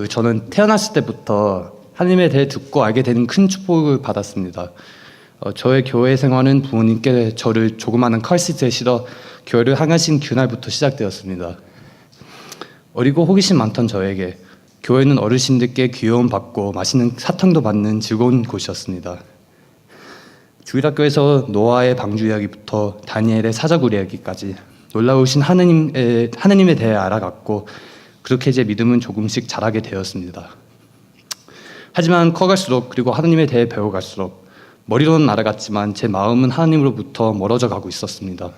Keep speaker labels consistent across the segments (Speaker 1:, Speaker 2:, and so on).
Speaker 1: 저는 태어났을 때부터 하나님에 대해 듣고 알게 되는 큰 축복을 받았습니다. 저의 교회 생활은 부모님께 저를 조그마한 컬시트에 실어 교회를 향하신 그날부터 시작되었습니다. 어리고 호기심 많던 저에게 교회는 어르신들께 귀여움 받고 맛있는 사탕도 받는 즐거운 곳이었습니다. 주일학교에서 노아의 방주 이야기부터 다니엘의 사자굴 이야기까지 놀라우신 하느님에 대해 알아갔고, 그렇게 제 믿음은 조금씩 자라게 되었습니다. 하지만 커갈수록, 그리고 하느님에 대해 배워갈수록 머리로는 알아갔지만 제 마음은 하나님으로부터 멀어져 가고 있었습니다.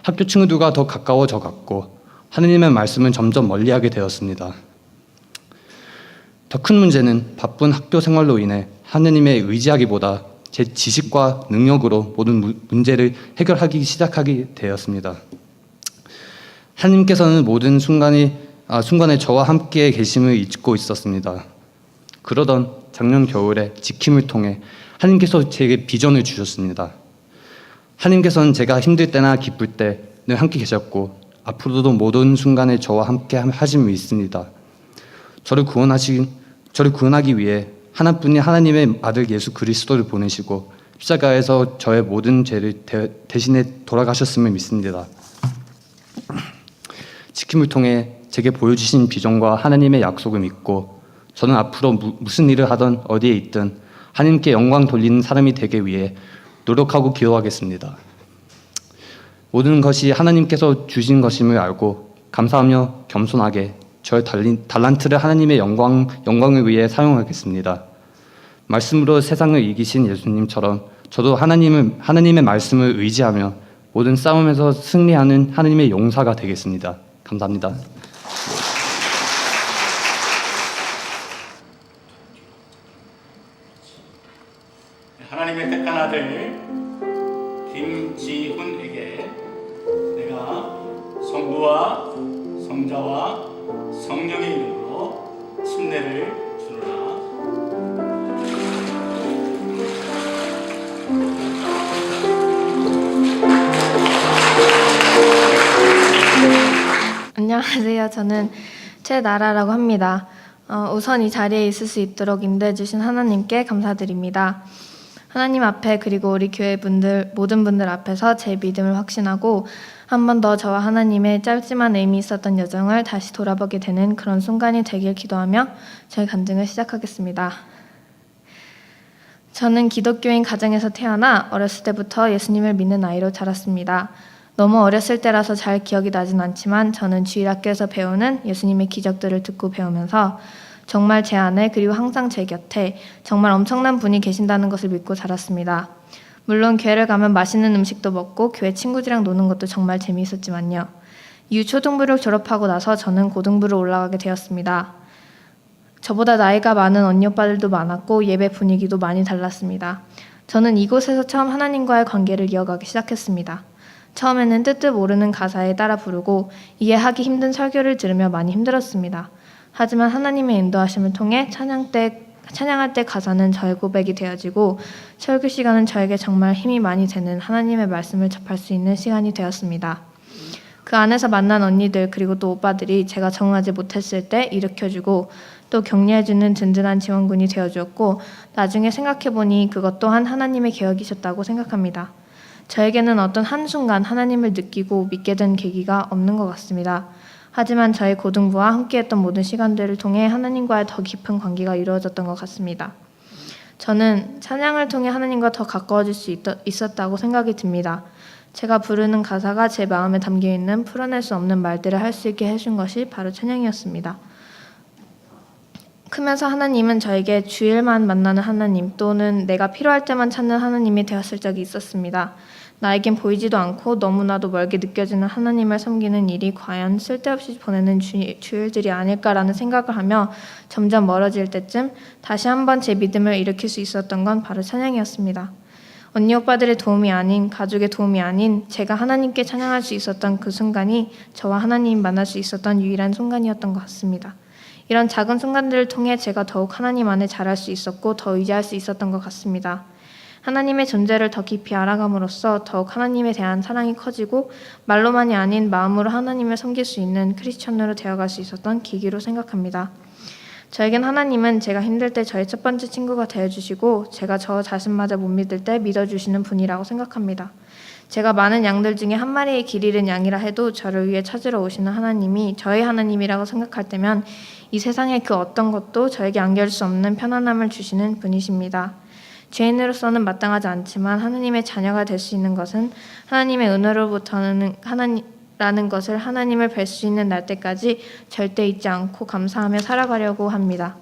Speaker 1: 학교 친구들과 더 가까워져 갔고 하느님의 말씀은 점점 멀리하게 되었습니다. 더 큰 문제는 바쁜 학교 생활로 인해 하느님에 의지하기보다 제 지식과 능력으로 모든 문제를 해결하기 시작하게 되었습니다. 하느님께서는 모든 순간에 저와 함께 계심을 잊고 있었습니다. 그러던 작년 겨울에 지킴을 통해 하느님께서 제게 비전을 주셨습니다. 하느님께서는 제가 힘들 때나 기쁠 때 늘 함께 계셨고 앞으로도 모든 순간에 저와 함께 하심을 믿습니다. 저를 구원하기 위해 하나뿐인 하나님의 아들 예수 그리스도를 보내시고 십자가에서 저의 모든 죄를 대신해 돌아가셨음을 믿습니다. 지킴을 통해 제게 보여주신 비전과 하나님의 약속을 믿고 저는 앞으로 무슨 일을 하든 어디에 있든 하나님께 영광 돌리는 사람이 되기 위해 노력하고 기도하겠습니다. 모든 것이 하나님께서 주신 것임을 알고 감사하며 겸손하게 저의 달란트를 하나님의 영광을 위해 사용하겠습니다. 말씀으로 세상을 이기신 예수님처럼 저도 하나님의 말씀을 의지하며 모든 싸움에서 승리하는 하나님의 용사가 되겠습니다. 감사합니다.
Speaker 2: 하나님의 택한 아들 김지훈에게 내가 성부와 성자와 성령의 이름으로 침례를 주노라.
Speaker 3: 안녕하세요. 저는 최나라라고 합니다. 우선 이 자리에 있을 수 있도록 인도해 주신 하나님께 감사드립니다. 하나님 앞에, 그리고 우리 교회 모든 분들 앞에서 제 믿음을 확신하고 한 번 더 저와 하나님의 짧지만 의미 있었던 여정을 다시 돌아보게 되는 그런 순간이 되길 기도하며 저의 간증을 시작하겠습니다. 저는 기독교인 가정에서 태어나 어렸을 때부터 예수님을 믿는 아이로 자랐습니다. 너무 어렸을 때라서 잘 기억이 나진 않지만 저는 주일학교에서 배우는 예수님의 기적들을 듣고 배우면서 정말 제 안에, 그리고 항상 제 곁에 정말 엄청난 분이 계신다는 것을 믿고 자랐습니다. 물론 교회를 가면 맛있는 음식도 먹고 교회 친구들이랑 노는 것도 정말 재미있었지만요. 유초등부를 졸업하고 나서 저는 고등부를 올라가게 되었습니다. 저보다 나이가 많은 언니 오빠들도 많았고 예배 분위기도 많이 달랐습니다. 저는 이곳에서 처음 하나님과의 관계를 이어가기 시작했습니다. 처음에는 뜻도 모르는 가사에 따라 부르고 이해하기 힘든 설교를 들으며 많이 힘들었습니다. 하지만 하나님의 인도하심을 통해 찬양할 때 가사는 저의 고백이 되어지고 설교 시간은 저에게 정말 힘이 많이 되는 하나님의 말씀을 접할 수 있는 시간이 되었습니다. 그 안에서 만난 언니들, 그리고 또 오빠들이 제가 적응하지 못했을 때 일으켜주고 또 격려해주는 든든한 지원군이 되어주었고, 나중에 생각해보니 그것 또한 하나님의 계획이셨다고 생각합니다. 저에게는 어떤 한순간 하나님을 느끼고 믿게 된 계기가 없는 것 같습니다. 하지만 저의 고등부와 함께했던 모든 시간들을 통해 하나님과의 더 깊은 관계가 이루어졌던 것 같습니다. 저는 찬양을 통해 하나님과 더 가까워질 수 있었다고 생각이 듭니다. 제가 부르는 가사가 제 마음에 담겨있는 풀어낼 수 없는 말들을 할 수 있게 해준 것이 바로 찬양이었습니다. 크면서 하나님은 저에게 주일만 만나는 하나님, 또는 내가 필요할 때만 찾는 하나님이 되었을 적이 있었습니다. 나에겐 보이지도 않고 너무나도 멀게 느껴지는 하나님을 섬기는 일이 과연 쓸데없이 보내는 주일들이 아닐까라는 생각을 하며 점점 멀어질 때쯤 다시 한번 제 믿음을 일으킬 수 있었던 건 바로 찬양이었습니다. 언니 오빠들의 도움이 아닌, 가족의 도움이 아닌 제가 하나님께 찬양할 수 있었던 그 순간이 저와 하나님 만날 수 있었던 유일한 순간이었던 것 같습니다. 이런 작은 순간들을 통해 제가 더욱 하나님 안에 자랄 수 있었고 더 의지할 수 있었던 것 같습니다. 하나님의 존재를 더 깊이 알아감으로써 더욱 하나님에 대한 사랑이 커지고 말로만이 아닌 마음으로 하나님을 섬길 수 있는 크리스천으로 되어갈 수 있었던 계기로 생각합니다. 저에겐 하나님은 제가 힘들 때 저의 첫 번째 친구가 되어주시고 제가 저 자신마저 못 믿을 때 믿어주시는 분이라고 생각합니다. 제가 많은 양들 중에 한 마리의 길 잃은 양이라 해도 저를 위해 찾으러 오시는 하나님이 저의 하나님이라고 생각할 때면 이 세상의 그 어떤 것도 저에게 안겨줄 수 없는 편안함을 주시는 분이십니다. 죄인으로서는 마땅하지 않지만 하나님의 자녀가 될 수 있는 것은 하나님의 은혜로부터는 하나님라는 것을 하나님을 뵐 수 있는 날 때까지 절대 잊지 않고 감사하며 살아가려고 합니다.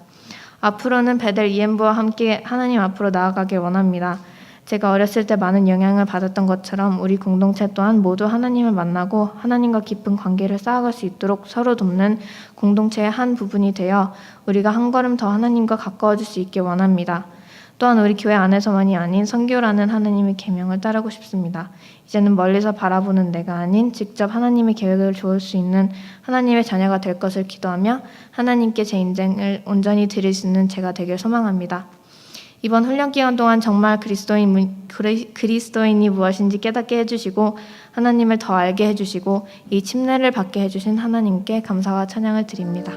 Speaker 3: 앞으로는 베델 EM부와 함께 하나님 앞으로 나아가길 원합니다. 제가 어렸을 때 많은 영향을 받았던 것처럼 우리 공동체 또한 모두 하나님을 만나고 하나님과 깊은 관계를 쌓아갈 수 있도록 서로 돕는 공동체의 한 부분이 되어 우리가 한 걸음 더 하나님과 가까워질 수 있길 원합니다. 또한 우리 교회 안에서만이 아닌 선교라는 하나님의 계명을 따르고 싶습니다. 이제는 멀리서 바라보는 내가 아닌 직접 하나님의 계획을 좋을 수 있는 하나님의 자녀가 될 것을 기도하며 하나님께 제 인생을 온전히 드릴 수 있는 제가 되길 소망합니다. 이번 훈련 기간 동안 정말 그리스도인이 무엇인지 깨닫게 해주시고 하나님을 더 알게 해주시고 이 침례를 받게 해주신 하나님께 감사와 찬양을 드립니다.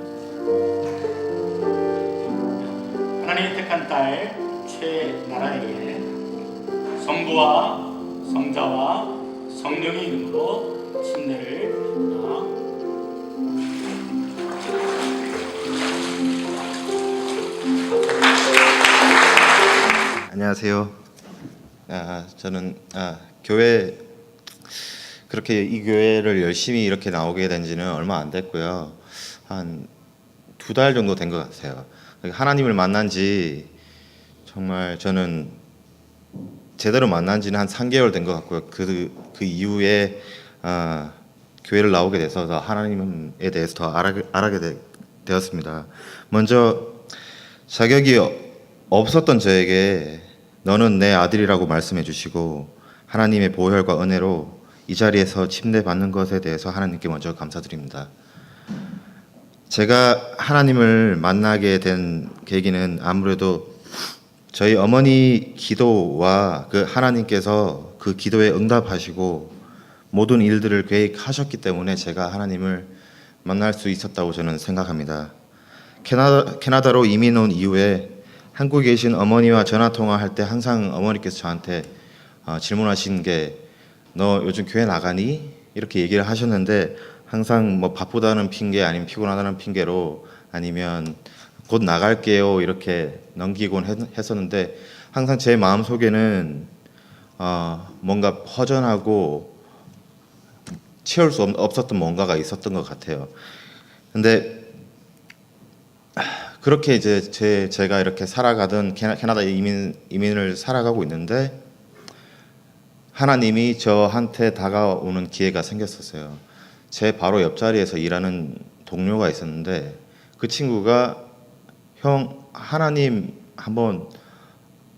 Speaker 2: 하나님이 택한 딸 최나라에게 성부와 성자와 성령의 이름으로 침례를 준다.
Speaker 4: 안녕하세요. 저는 교회 그렇게 이 교회를 열심히 이렇게 나오게 된 지는 얼마 안 됐고요. 한 2달 정도 된 것 같아요. 하나님을 만난 지 정말 저는 제대로 만난 지는 한 3개월 된 것 같고요. 그 이후에 교회를 나오게 돼서 더 하나님에 대해서 더 알게 되었습니다. 먼저 자격이 없었던 저에게 너는 내 아들이라고 말씀해 주시고 하나님의 보혈과 은혜로 이 자리에서 침례 받는 것에 대해서 하나님께 먼저 감사드립니다. 제가 하나님을 만나게 된 계기는 아무래도 저희 어머니 기도와 그 하나님께서 그 기도에 응답하시고 모든 일들을 계획하셨기 때문에 제가 하나님을 만날 수 있었다고 저는 생각합니다. 캐나다로 이민 온 이후에 한국에 계신 어머니와 전화 통화할 때 항상 어머니께서 저한테 질문하신 게 너 요즘 교회 나가니? 이렇게 얘기를 하셨는데 항상 뭐 바쁘다는 핑계 아니면 피곤하다는 핑계로 아니면 곧 나갈게요 이렇게 넘기곤 했었는데 항상 제 마음속에는 뭔가 허전하고 채울 수 없었던 뭔가가 있었던 것 같아요. 근데 그렇게 이제 제가 이렇게 살아가던 캐나다 이민을 살아가고 있는데 하나님이 저한테 다가오는 기회가 생겼었어요. 제 바로 옆자리에서 일하는 동료가 있었는데 그 친구가 형 하나님 한번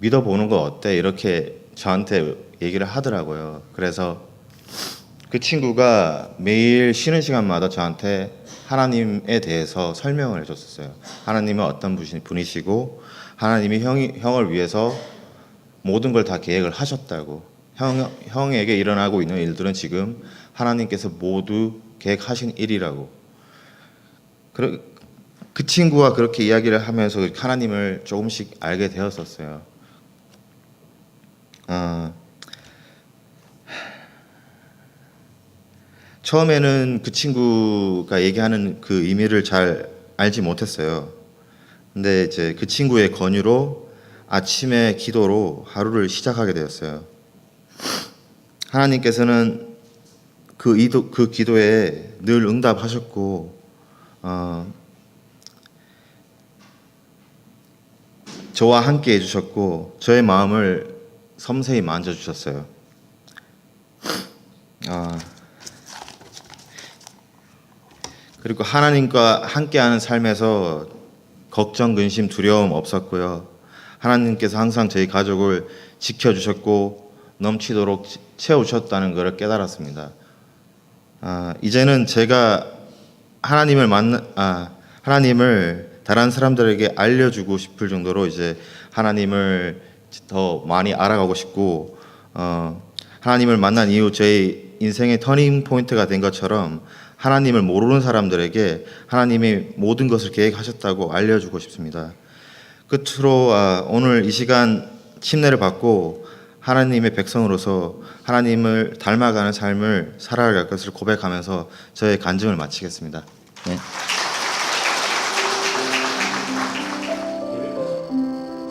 Speaker 4: 믿어보는 거 어때? 이렇게 저한테 얘기를 하더라고요. 그래서 그 친구가 매일 쉬는 시간마다 저한테 하나님에 대해서 설명을 해줬었어요. 하나님은 어떤 분이시고 하나님이 형을 위해서 모든 걸 다 계획을 하셨다고. 형에게 일어나고 있는 일들은 지금 하나님께서 모두 계획하신 일이라고. 그 친구와 그렇게 이야기를 하면서 하나님을 조금씩 알게 되었었어요. 처음에는 그 친구가 얘기하는 그 의미를 잘 알지 못했어요. 근데 이제 그 친구의 권유로 아침에 기도로 하루를 시작하게 되었어요. 하나님께서는 그 기도에 늘 응답하셨고 저와 함께 해주셨고 저의 마음을 섬세히 만져주셨어요. 그리고 하나님과 함께하는 삶에서 걱정, 근심, 두려움 없었고요. 하나님께서 항상 저희 가족을 지켜주셨고 넘치도록 채워주셨다는 것을 깨달았습니다. 이제는 제가 하나님을 다른 사람들에게 알려주고 싶을 정도로 이제 하나님을 더 많이 알아가고 싶고 하나님을 만난 이후 저희 인생의 터닝 포인트가 된 것처럼 하나님을 모르는 사람들에게 하나님이 모든 것을 계획하셨다고 알려주고 싶습니다. 끝으로 오늘 이 시간 침례를 받고 하나님의 백성으로서 하나님을 닮아가는 삶을 살아갈 것을 고백하면서 저의 간증을 마치겠습니다. 네.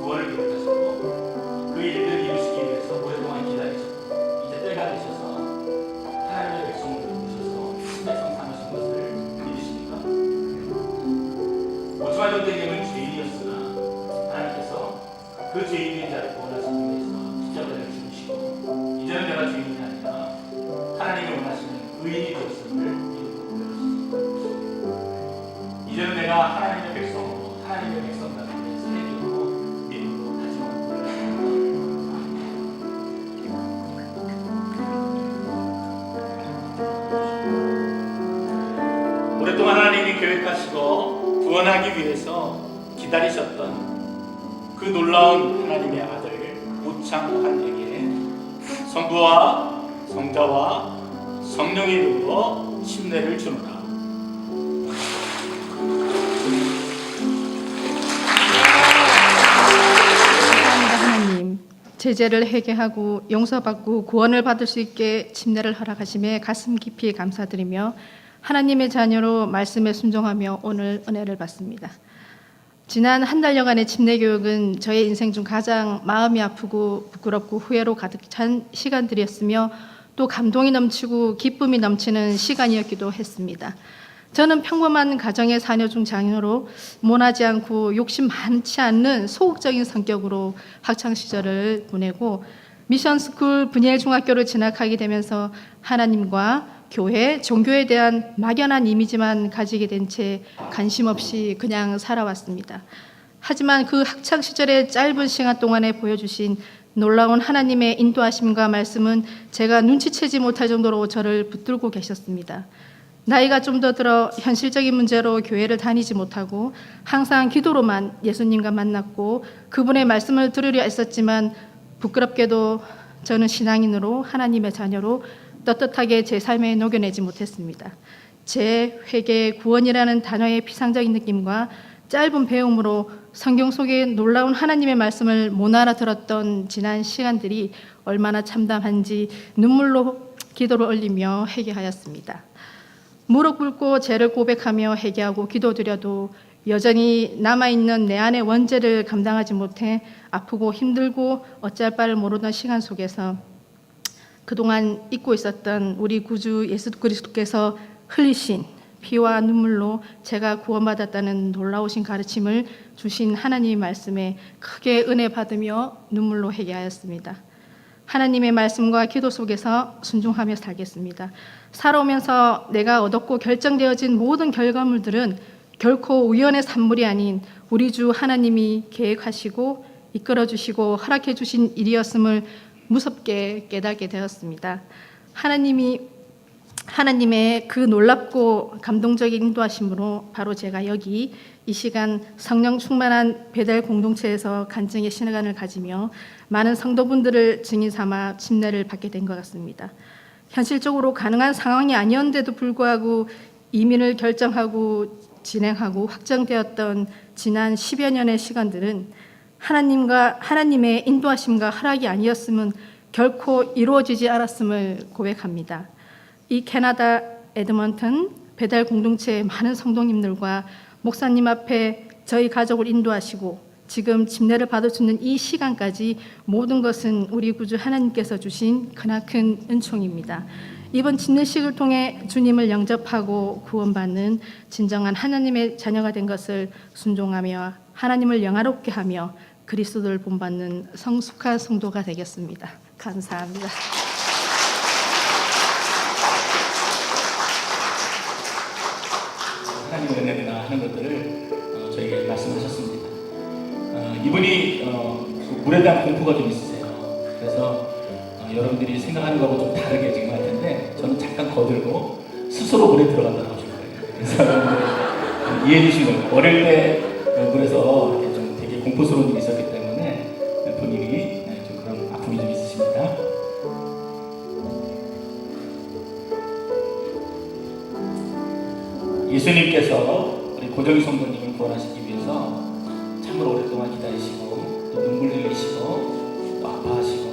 Speaker 2: 구원을 기록하시고 그 일들을 이루시기 위해서 오랫동안 기다리셨고 이제 때가 되셔서 하나님의 백성을 부르셔서 백성 삼으신 것을 믿으십니까? 5천만 년 때에는 죄인이었으나 하나님께서 그 죄인인 자를 구원하시기 위해서 십자가를 죽으시고 이제는 내가 죄인이 아니라 하나님이 원하시는 의인이 되었음을 믿고 고백하십니다. 이제는 내가 하나님의 백성으로 하나님의 백성답게 새기고 믿음으로 다짐하고 오랫동안 하나님이 계획하시고 구원하기 위해서 기다리셨던 그 놀라운 하나님의 아들 오창환에게 성부와 성자와 성령의 이름으로 침례를 주노라.
Speaker 5: 감사합니다. 하나님, 제재를 회개하고 용서받고 구원을 받을 수 있게 침례를 허락하심에 가슴 깊이 감사드리며 하나님의 자녀로 말씀에 순종하며 오늘 은혜를 받습니다. 지난 한 달여간의 침례 교육은 저의 인생 중 가장 마음이 아프고 부끄럽고 후회로 가득 찬 시간들이었으며 또 감동이 넘치고 기쁨이 넘치는 시간이었기도 했습니다. 저는 평범한 가정의 자녀 중 장녀로 모나지 않고 욕심 많지 않는 소극적인 성격으로 학창 시절을 보내고 미션스쿨 분이엘 중학교를 진학하게 되면서 하나님과 교회, 종교에 대한 막연한 이미지만 가지게 된 채 관심 없이 그냥 살아왔습니다. 하지만 그 학창 시절의 짧은 시간 동안에 보여주신 놀라운 하나님의 인도하심과 말씀은 제가 눈치채지 못할 정도로 저를 붙들고 계셨습니다. 나이가 좀 더 들어 현실적인 문제로 교회를 다니지 못하고 항상 기도로만 예수님과 만났고 그분의 말씀을 들으려 애썼지만 부끄럽게도 저는 신앙인으로 하나님의 자녀로 떳떳하게 제 삶에 녹여내지 못했습니다. 제 회개, 구원이라는 단어의 피상적인 느낌과 짧은 배움으로 성경 속의 놀라운 하나님의 말씀을 못 알아들었던 지난 시간들이 얼마나 참담한지 눈물로 기도를 올리며 회개하였습니다. 무릎 꿇고 죄를 고백하며 회개하고 기도드려도 여전히 남아있는 내 안의 원죄를 감당하지 못해 아프고 힘들고 어찌할 바를 모르던 시간 속에서 그동안 잊고 있었던 우리 구주 예수 그리스도께서 흘리신 피와 눈물로 제가 구원받았다는 놀라우신 가르침을 주신 하나님의 말씀에 크게 은혜 받으며 눈물로 회개하였습니다. 하나님의 말씀과 기도 속에서 순종하며 살겠습니다. 살아오면서 내가 얻었고 결정되어진 모든 결과물들은 결코 우연의 산물이 아닌 우리 주 하나님이 계획하시고 이끌어주시고 허락해주신 일이었음을 무섭게 깨닫게 되었습니다. 하나님의 그 놀랍고 감동적인 인도하심으로 바로 제가 여기 이 시간 성령 충만한 베델 공동체에서 간증의 시간을 가지며 많은 성도분들을 증인 삼아 침례를 받게 된 것 같습니다. 현실적으로 가능한 상황이 아니었는데도 불구하고 이민을 결정하고 진행하고 확정되었던 지난 10여 년의 시간들은 하나님의 인도하심과 허락이 아니었으면 결코 이루어지지 않았음을 고백합니다. 이 캐나다 에드먼턴 베델 공동체의 많은 성도님들과 목사님 앞에 저희 가족을 인도하시고 지금 침례를 받을 수 있는 이 시간까지 모든 것은 우리 구주 하나님께서 주신 크나큰 은총입니다. 이번 침례식을 통해 주님을 영접하고 구원받는 진정한 하나님의 자녀가 된 것을 순종하며 하나님을 영화롭게 하며 그리스도를 본받는 성숙한 성도가 되겠습니다. 감사합니다.
Speaker 2: 하나님의 은혜구나 하는 것들을 저에게 말씀하셨습니다. 이분이 물에 대한 공포가 좀 있으세요. 그래서 여러분들이 생각하는 거하고 좀 다르게 지금 할 텐데 저는 잠깐 거들고 스스로 물에 들어간다고 하실 거예요. 그래서 여러분들 이해해 주시면 어릴 때 물에서 이렇게 좀 되게 공포스러운 일이 있었기 때문에 본인이 좀 그런 아픔이 좀 있으십니다. 예수님께서 우리 고정희 성도님을 구원하시기 위해서 참으로 오랫동안 기다리시고 또 눈물 흘리시고 또 아파하시고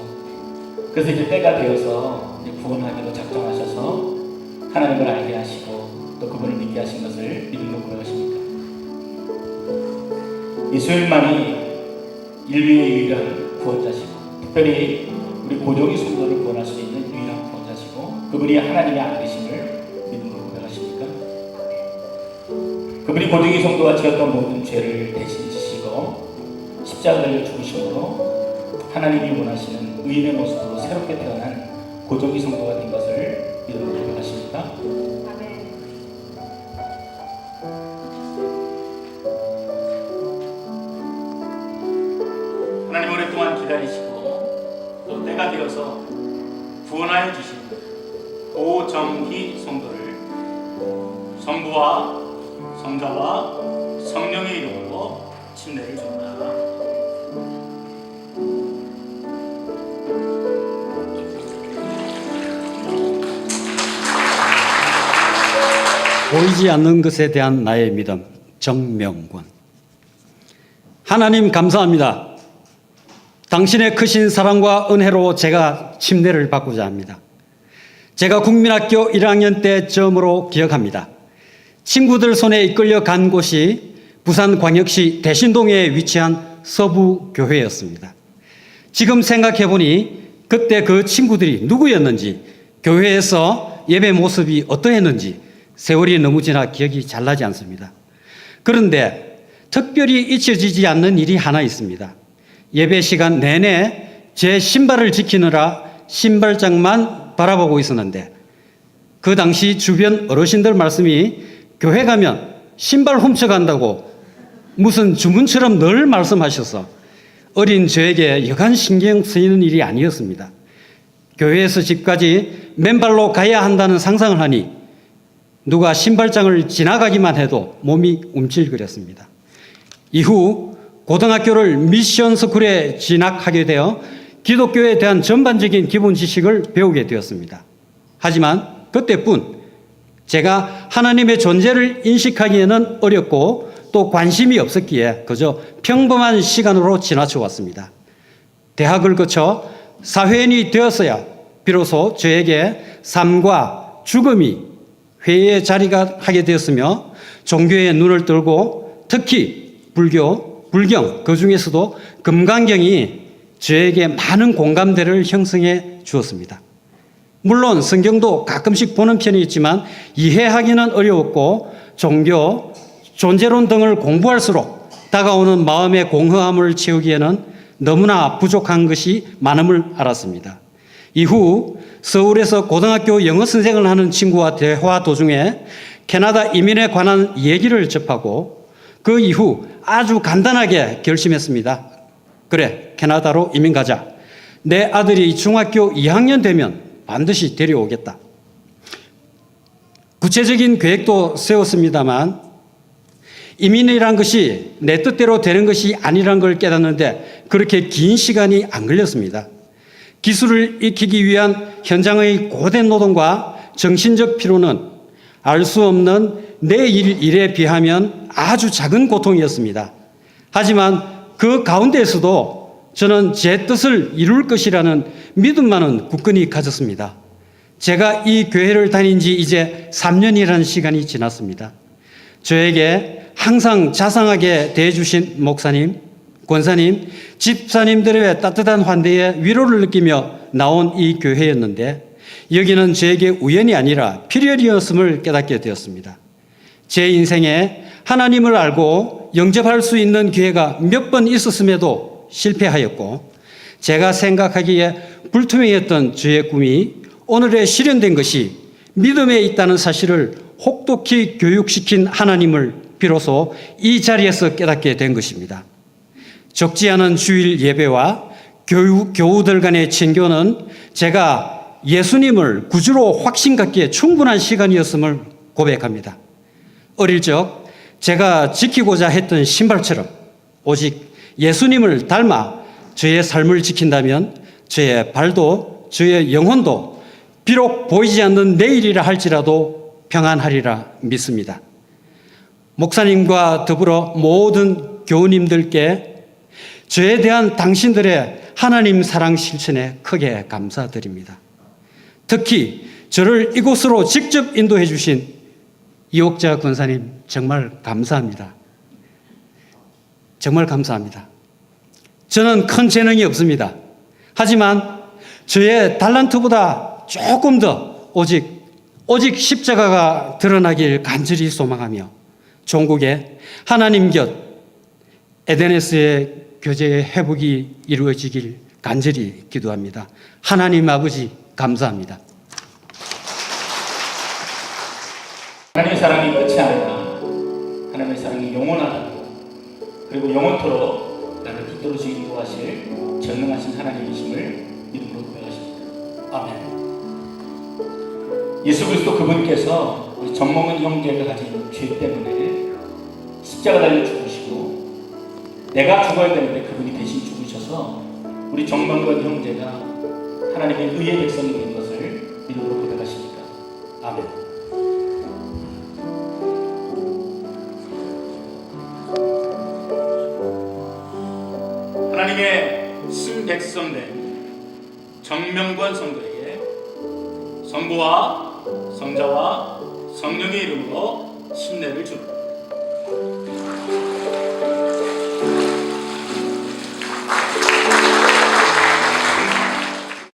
Speaker 2: 그래서 이제 때가 되어서 이제 구원하기로 작정하셔서 하나님을 알게 하시고 또 그분을 믿게 하신 것을 믿음으로 고백하십니까? 예수님만이 인류의 유일한 구원자시고 특별히 우리 고정희 성도를 구원할 수 있는 유일한 구원자시고 그분이 하나님의 아들이심을 믿음으로 고백하십니까? 그분이 고정희 성도가 지었던 모든 죄를 대신 지시고 십자가를 죽으심으로 하나님이 원하시는 의인의 모습으로 새롭게 태어난 고정희 성도가 된 것을 믿음으로 고백하십니까? 하나님 오랫동안 기다리시고 또 때가 되어서 구원하여 주신 고정희 성도를 성부와 성자와 성령의 이름으로 침례를 줍니다.
Speaker 6: 보이지 않는 것에 대한 나의 믿음, 정명권. 하나님 감사합니다. 당신의 크신 사랑과 은혜로 제가 침례를 받고자 합니다. 제가 국민학교 1학년 때 처음으로 기억합니다. 친구들 손에 이끌려 간 곳이 부산광역시 대신동에 위치한 서부교회였습니다. 지금 생각해보니 그때 그 친구들이 누구였는지, 교회에서 예배 모습이 어떠했는지 세월이 너무 지나 기억이 잘 나지 않습니다. 그런데 특별히 잊혀지지 않는 일이 하나 있습니다. 예배 시간 내내 제 신발을 지키느라 신발장만 바라보고 있었는데 그 당시 주변 어르신들 말씀이 교회 가면 신발 훔쳐간다고 무슨 주문처럼 늘 말씀하셔서 어린 저에게 여간 신경 쓰이는 일이 아니었습니다. 교회에서 집까지 맨발로 가야 한다는 상상을 하니 누가 신발장을 지나가기만 해도 몸이 움찔거렸습니다. 이후 고등학교를 미션 스쿨에 진학하게 되어 기독교에 대한 전반적인 기본 지식을 배우게 되었습니다. 하지만 그때뿐 제가 하나님의 존재를 인식하기에는 어렵고 또 관심이 없었기에 그저 평범한 시간으로 지나쳐 왔습니다. 대학을 거쳐 사회인이 되었어야 비로소 저에게 삶과 죽음이 회의의 자리가 하게 되었으며 종교에 눈을 들고 특히 불교, 불경 그 중에서도 금강경이 저에게 많은 공감대를 형성해 주었습니다. 물론 성경도 가끔씩 보는 편이었지만 이해하기는 어려웠고 종교, 존재론 등을 공부할수록 다가오는 마음의 공허함을 채우기에는 너무나 부족한 것이 많음을 알았습니다. 이후 서울에서 고등학교 영어 선생을 하는 친구와 대화 도중에 캐나다 이민에 관한 얘기를 접하고 그 이후 아주 간단하게 결심했습니다. 그래, 캐나다로 이민 가자. 내 아들이 중학교 2학년 되면 반드시 데려오겠다. 구체적인 계획도 세웠습니다만 이민이란 것이 내 뜻대로 되는 것이 아니란 걸 깨닫는데 그렇게 긴 시간이 안 걸렸습니다. 기술을 익히기 위한 현장의 고된 노동과 정신적 피로는 알 수 없는 내 일에 비하면 아주 작은 고통이었습니다. 하지만 그 가운데에서도 저는 제 뜻을 이룰 것이라는 믿음만은 굳건히 가졌습니다. 제가 이 교회를 다닌 지 이제 3년이라는 시간이 지났습니다. 저에게 항상 자상하게 대해주신 목사님, 권사님, 집사님들의 따뜻한 환대에 위로를 느끼며 나온 이 교회였는데 여기는 저에게 우연이 아니라 필연이었음을 깨닫게 되었습니다. 제 인생에 하나님을 알고 영접할 수 있는 기회가 몇 번 있었음에도 실패하였고 제가 생각하기에 불투명했던 저의 꿈이 오늘에 실현된 것이 믿음에 있다는 사실을 혹독히 교육시킨 하나님을 비로소 이 자리에서 깨닫게 된 것입니다. 적지 않은 주일 예배와 교우들 간의 친교는 제가 예수님을 구주로 확신 갖기에 충분한 시간이었음을 고백합니다. 어릴 적 제가 지키고자 했던 신발처럼 오직 예수님을 닮아 저의 삶을 지킨다면 저의 발도 저의 영혼도 비록 보이지 않는 내일이라 할지라도 평안하리라 믿습니다. 목사님과 더불어 모든 교우님들께 저에 대한 당신들의 하나님 사랑 실천에 크게 감사드립니다. 특히 저를 이곳으로 직접 인도해 주신 이옥자 권사님 정말 감사합니다. 정말 감사합니다. 저는 큰 재능이 없습니다. 하지만 저의 달란트보다 조금 더 오직 십자가가 드러나길 간절히 소망하며 종국에 하나님 곁 에덴에스의 교제의 회복이 이루어지길 간절히 기도합니다. 하나님 아버지 감사합니다.
Speaker 2: 하나님의 사랑이 끝이 아니라 하나님의 사랑이 영원하다고, 그리고 영원토록 나를 붙들어 주기 인도하실 전능하신 하나님이심을 믿음으로 고백하십니다. 아멘. 예수 그리스도 그분께서 우리 정몽은 형제가 가진 죄 때문에 십자가 달려 죽으시고 내가 죽어야 되는데 그분이 대신 죽으셔서 우리 정몽건 형제가 하나님의 의의 백성이 된 것을 믿음으로 고백하십니다. 아멘. 하나님의 순백성된 정명관 성도에게 성부와 성자와 성령의 이름으로 침례를 줍니다.